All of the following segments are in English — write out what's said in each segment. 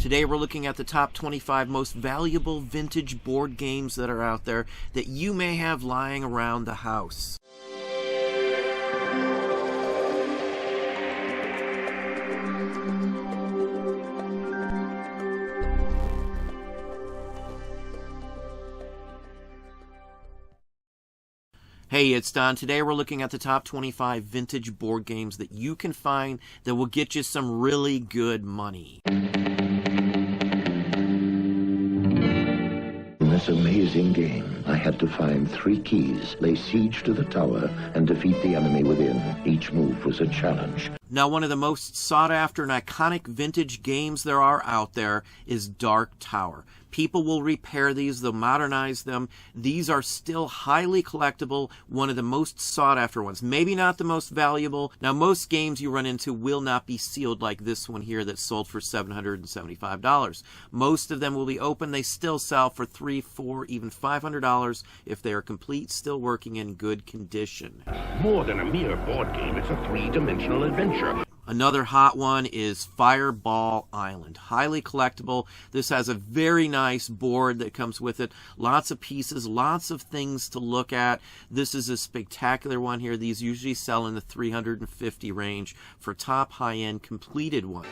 Today we're looking at the top 25 most valuable vintage board games that are out there that you may have lying around the house. Hey, it's Don. Today we're looking at the top 25 vintage board games that you can find that will get you some really good money. In this amazing game, I had to find 3 keys, lay siege to the tower, and defeat the enemy within. Each move was a challenge. Now, one of the most sought-after and iconic vintage games there are out there is Dark Tower. People will repair these, they'll modernize them. These are still highly collectible, one of the most sought-after ones. Maybe not the most valuable. Now, most games you run into will not be sealed like this one here that sold for $775. Most of them will be open. They still sell for $300, $400, even $500 if they are complete, still working in good condition. More than a mere board game, it's a 3-dimensional adventure. Another hot one is Fireball Island. Highly collectible. This has a very nice board that comes with it. Lots of pieces, lots of things to look at. This is a spectacular one here. These usually sell in the $350 range for top high-end completed ones.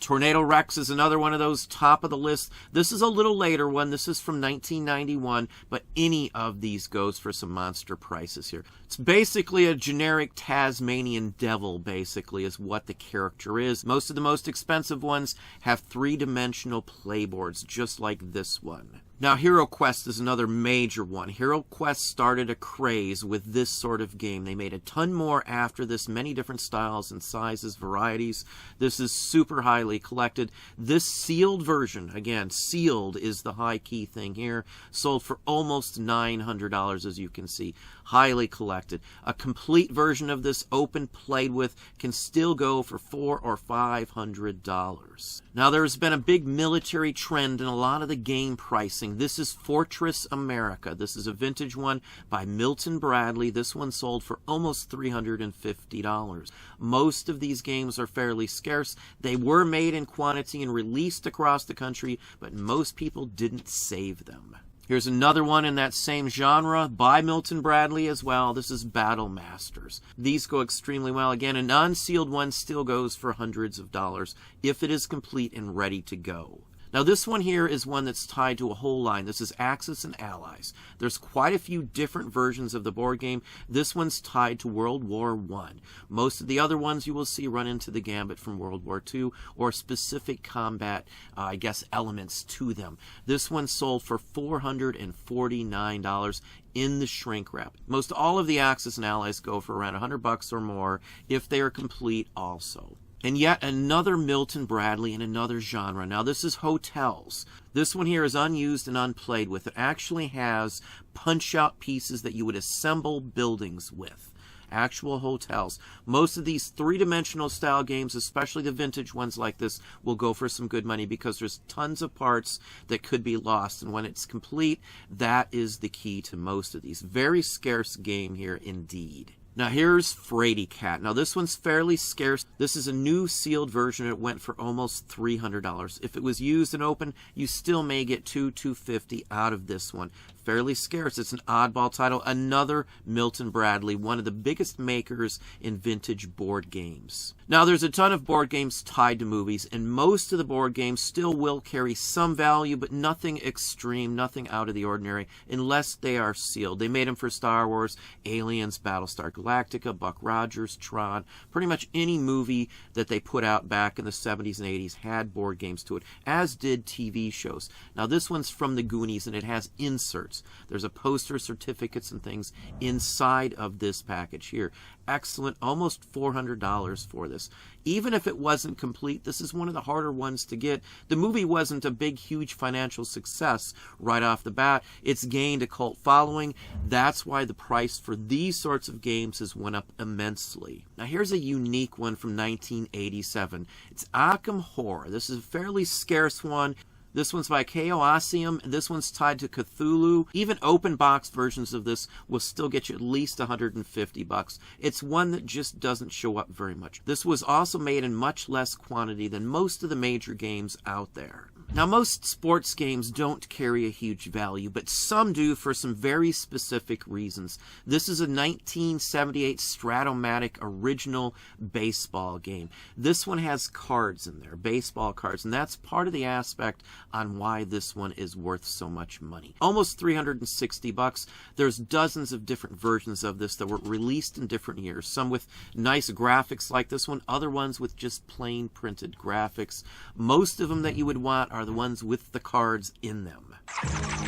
Tornado Rex is another one of those top of the list. This is a little later one. This is from 1991, but any of these goes for some monster prices here. It's basically a generic Tasmanian devil, basically, is what the character is. Most of the most expensive ones have 3-dimensional playboards, just like this one. Now, Hero Quest is another major one. Hero Quest started a craze with this sort of game. They made a ton more after this, many different styles and sizes, varieties. This is super highly collected. This sealed version, again, sealed is the high key thing here, sold for almost $900, as you can see. Highly collected. A complete version of this, open, played with, can still go for $400 or $500. Now, there's been a big military trend in a lot of the game pricing. This is Fortress America. This is a vintage one by Milton Bradley. This one sold for almost $350. Most of these games are fairly scarce. They were made in quantity and released across the country, but most people didn't save them. Here's another one in that same genre by Milton Bradley as well. This is Battle Masters. These go extremely well. Again, a non-sealed one still goes for hundreds of dollars if it is complete and ready to go. Now, this one here is one that's tied to a whole line. This is Axis and Allies. There's quite a few different versions of the board game. This one's tied to World War I. Most of the other ones you will see run into the gambit from World War II or specific combat, elements to them. This one sold for $449 in the shrink wrap. Most all of the Axis and Allies go for around $100 or more if they are complete also. And yet another Milton Bradley in another genre. Now, this is Hotels. This one here is unused and unplayed with. It actually has punch-out pieces that you would assemble buildings with. Actual hotels. Most of these 3-dimensional style games, especially the vintage ones like this, will go for some good money because there's tons of parts that could be lost. And when it's complete, that is the key to most of these. Very scarce game here indeed. Now, here's Fraidy Cat. Now, this one's fairly scarce. This is a new sealed version. It went for almost $300. If it was used and open, you still may get $250 out of this one. Fairly scarce. It's an oddball title. Another Milton Bradley, one of the biggest makers in vintage board games. Now, there's a ton of board games tied to movies, and most of the board games still will carry some value, but nothing extreme, nothing out of the ordinary, unless they are sealed. They made them for Star Wars, Aliens, Battlestar Galactica, Buck Rogers, Tron. Pretty much any movie that they put out back in the 70s and 80s had board games to it, as did TV shows. Now, this one's from the Goonies, and it has inserts. There's a poster, certificates, and things inside of this package here. Excellent. Almost $400 for this. Even if it wasn't complete, this is one of the harder ones to get. The movie wasn't a big, huge financial success right off the bat. It's gained a cult following. That's why the price for these sorts of games has went up immensely. Now, here's a unique one from 1987. It's Arkham Horror. This is a fairly scarce one. This one's by Chaosium. This one's tied to Cthulhu. Even open box versions of this will still get you at least $150. It's one that just doesn't show up very much. This was also made in much less quantity than most of the major games out there. Now, most sports games don't carry a huge value, but some do for some very specific reasons. This is a 1978 Stratomatic original baseball game. This one has cards in there, baseball cards, and that's part of the aspect on why this one is worth so much money. Almost $360. There's dozens of different versions of this that were released in different years, some with nice graphics like this one, other ones with just plain printed graphics. Most of them that you would want are the ones with the cards in them.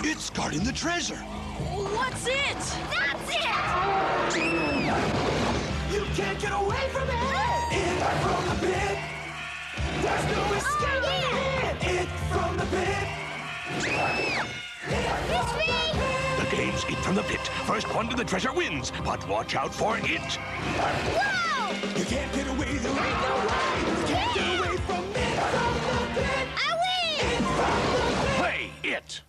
It's guarding the treasure. What's it? That's it! You can't get away from it. It's from the pit. There's no escape. It's from the pit. It's me! The game's It from the Pit. First one to the treasure wins, but watch out for it. Whoa! You can't get away. There ain't no way. You can't get away from it. From the pit. I win! Play it.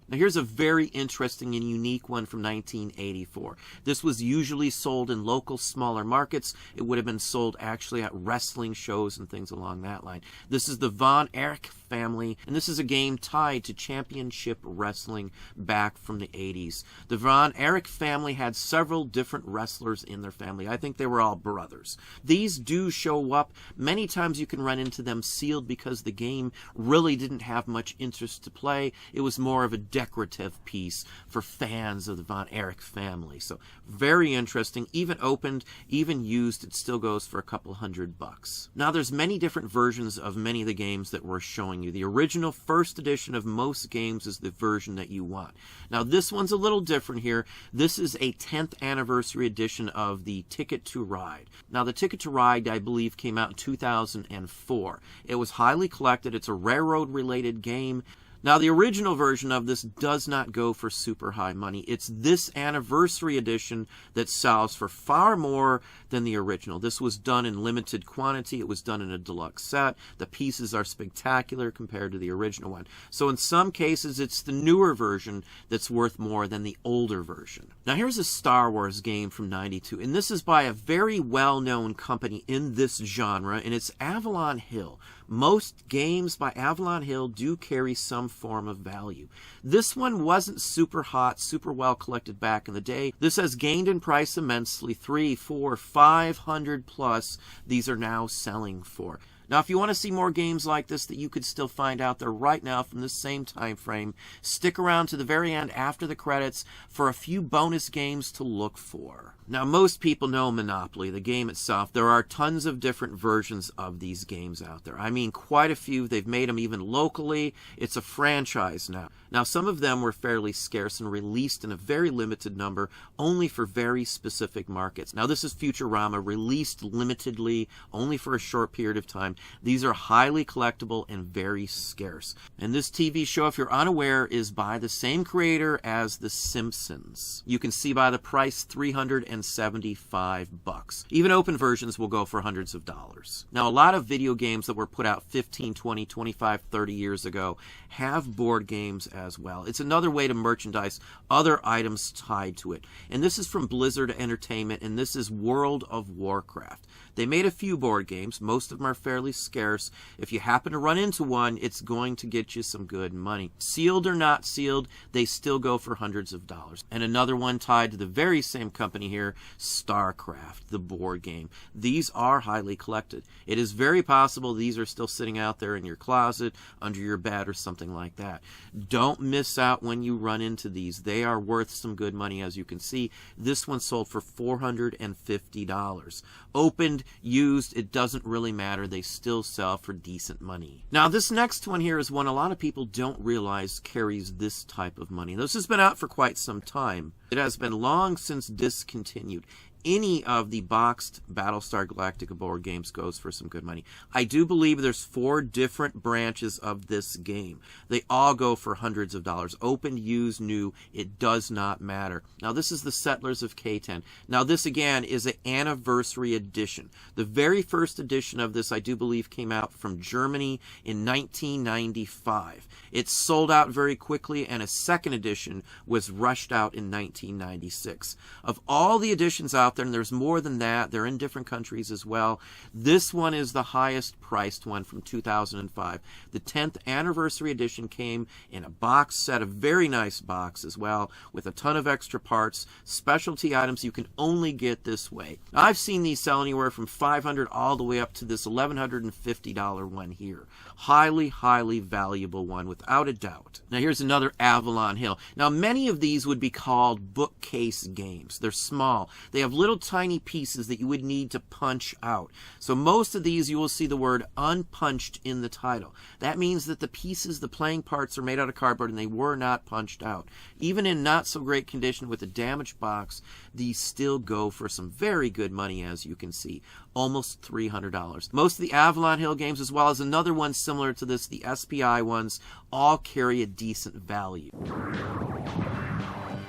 Now here's a very interesting and unique one from 1984. This was usually sold in local smaller markets. It would have been sold actually at wrestling shows and things along that line. This is the Von Erich family, and this is a game tied to championship wrestling back from the 80s. The Von Erich family had several different wrestlers in their family. I think they were all brothers. These do show up. Many times you can run into them sealed because the game really didn't have much interest to play. It was more of a decorative piece for fans of the Von Erich family. So very interesting. Even opened, even used, it still goes for a couple $100. Now there's many different versions of many of the games that we're showing you. The original first edition of most games is the version that you want. Now this one's a little different here. This is a 10th anniversary edition of the Ticket to Ride. Now the Ticket to Ride, I believe, came out in 2004. It was highly collected. It's a railroad related game. Now, the original version of this does not go for super high money. It's this anniversary edition that sells for far more than the original. This was done in limited quantity. It was done in a deluxe set. The pieces are spectacular compared to the original one. So in some cases, it's the newer version that's worth more than the older version. Now, here's a Star Wars game from '92, and this is by a very well-known company in this genre, and it's Avalon Hill. Most games by Avalon Hill do carry some form of value. This one wasn't super hot, super well collected back in the day. This has gained in price immensely. 300, 400, 500 plus these are now selling for. Now, if you want to see more games like this that you could still find out there right now from this same time frame, stick around to the very end after the credits for a few bonus games to look for. Now, most people know Monopoly, the game itself. There are tons of different versions of these games out there. I mean, quite a few. They've made them even locally. It's a franchise now. Now, some of them were fairly scarce and released in a very limited number, only for very specific markets. Now, this is Futurama, released limitedly, only for a short period of time. These are highly collectible and very scarce. And this TV show, if you're unaware, is by the same creator as The Simpsons. You can see by the price, $375. Even open versions will go for hundreds of dollars. Now, a lot of video games that were put out 15, 20, 25, 30 years ago have board games as well. It's another way to merchandise other items tied to it. And this is from Blizzard Entertainment, and this is World of Warcraft. They made a few board games. Most of them are fairly scarce. If you happen to run into one, it's going to get you some good money. Sealed or not sealed, they still go for hundreds of dollars. And another one tied to the very same company here, StarCraft, the board game. These are highly collected. It is very possible these are still sitting out there in your closet, under your bed, or something like that. Don't miss out when you run into these. They are worth some good money, as you can see. This one sold for $450. Opened, used, it doesn't really matter. They still sell for decent money. Now, this next one here is one a lot of people don't realize carries this type of money. This has been out for quite some time. It has been long since discontinued. any of the boxed Battlestar Galactica board games goes for some good money. I do believe there's 4 different branches of this game. They all go for hundreds of dollars. Opened, used, new, it does not matter. Now this is the Settlers of Catan. Now this again is an anniversary edition. The very first edition of this, I do believe, came out from Germany in 1995. It sold out very quickly, and a second edition was rushed out in 1996. Of all the editions out there, and there's more than that, they're in different countries as well, this one is the highest priced one from 2005. The 10th anniversary edition came in a box set, a very nice box as well, with a ton of extra parts, specialty items you can only get this way. Now, I've seen these sell anywhere from $500 all the way up to this $1,150 one here. Highly, highly valuable one, without a doubt. Now here's another Avalon Hill. Now many of these would be called bookcase games. They're small. They have little tiny pieces that you would need to punch out. So most of these you will see the word unpunched in the title. That means that the pieces, the playing parts, are made out of cardboard and they were not punched out. Even in not so great condition with a damaged box, these still go for some very good money, as you can see. Almost $300. Most of the Avalon Hill games, as well as another one similar to this, the SPI ones, all carry a decent value.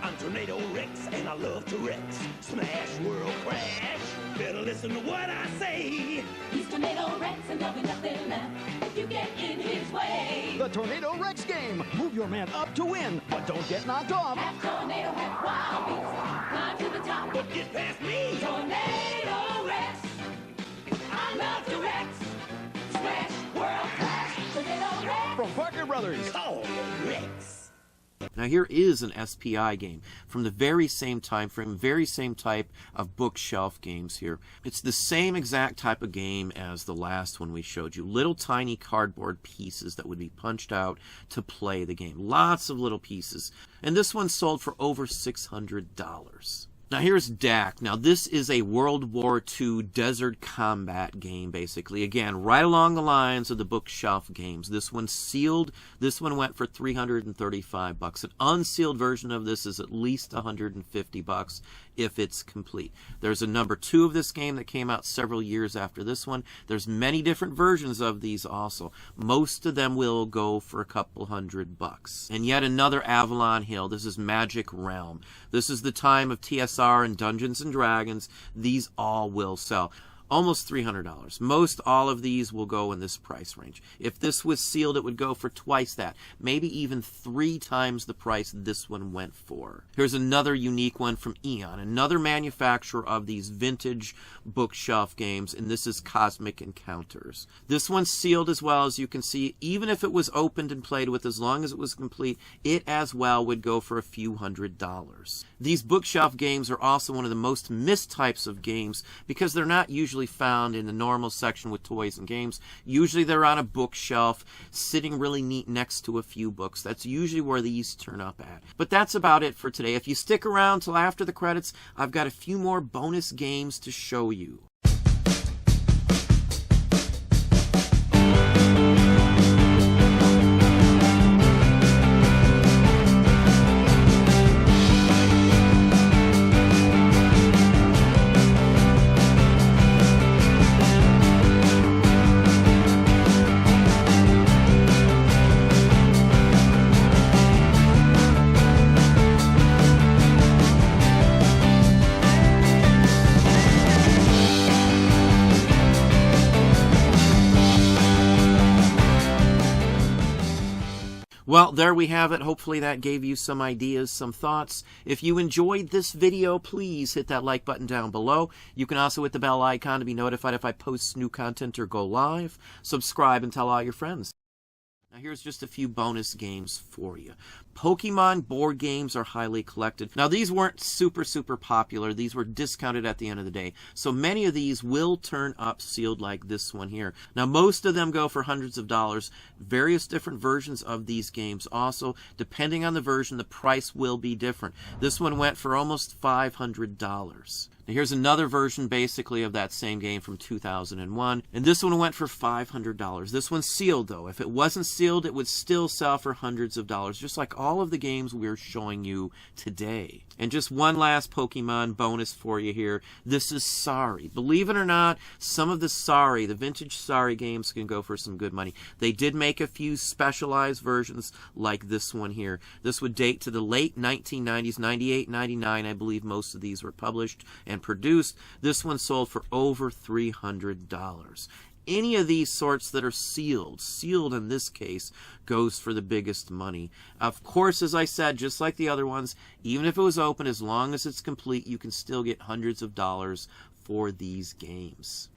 I'm Tornado Rex, and I love to Rex. Smash, world crash. Better listen to what I say. He's Tornado Rex and there'll be nothing left if you get in his way. The Tornado Rex game. Move your man up to win, but don't get knocked off. Half tornado, half wild beast. Climb to the top. But get past me. Tornado Rex. I love to Rex. Smash, world crash. Tornado Rex. From Parker Brothers. Call Rex. Now here is an SPI game from the very same time frame, very same type of bookshelf games here. It's the same exact type of game as the last one we showed you. Little tiny cardboard pieces that would be punched out to play the game. Lots of little pieces. And this one sold for over $600. Now here's DAC. Now this is a World War II desert combat game, basically. Again, right along the lines of the bookshelf games. This one's sealed. This one went for $335. An unsealed version of this is at least $150 if it's complete. There's a number 2 of this game that came out several years after this one. There's many different versions of these also. Most of them will go for a couple $100. And yet another Avalon Hill. This is Magic Realm. This is the time of TSR and Dungeons and Dragons. These all will sell. Almost $300. Most all of these will go in this price range. If this was sealed, it would go for twice that. Maybe even 3 times the price this one went for. Here's another unique one from Eon, another manufacturer of these vintage bookshelf games, and this is Cosmic Encounters. This one's sealed as well, as you can see. Even if it was opened and played with, as long as it was complete, it as well would go for a few $100s. These bookshelf games are also one of the most missed types of games because they're not usually found in the normal section with toys and games. Usually they're on a bookshelf, sitting really neat next to a few books. That's usually where these turn up at. But that's about it for today. If you stick around till after the credits, I've got a few more bonus games to show you. Well, there we have it. Hopefully that gave you some ideas, some thoughts. If you enjoyed this video, please hit that like button down below. You can also hit the bell icon to be notified if I post new content or go live. Subscribe and tell all your friends. Now here's just a few bonus games for you. Pokemon board games are highly collected. Now these weren't super popular. These were discounted at the end of the day. So many of these will turn up sealed like this one here. Now most of them go for hundreds of dollars. Various different versions of these games also. Depending on the version, the price will be different. This one went for almost $500. Now here's another version basically of that same game from 2001. And this one went for $500. This one's sealed though. If it wasn't sealed, it would still sell for hundreds of dollars, just like all of the games we're showing you today. And just one last Pokemon bonus for you here. This is Sorry. Believe it or not, some of the vintage Sorry games can go for some good money. They did make a few specialized versions like this one here. This would date to the late 1990s, 98, 99, I believe most of these were published and produced. This one sold for over $300. Any of these sorts that are sealed in this case, goes for the biggest money. Of course, as I said, just like the other ones, even if it was open, as long as it's complete, you can still get hundreds of dollars for these games.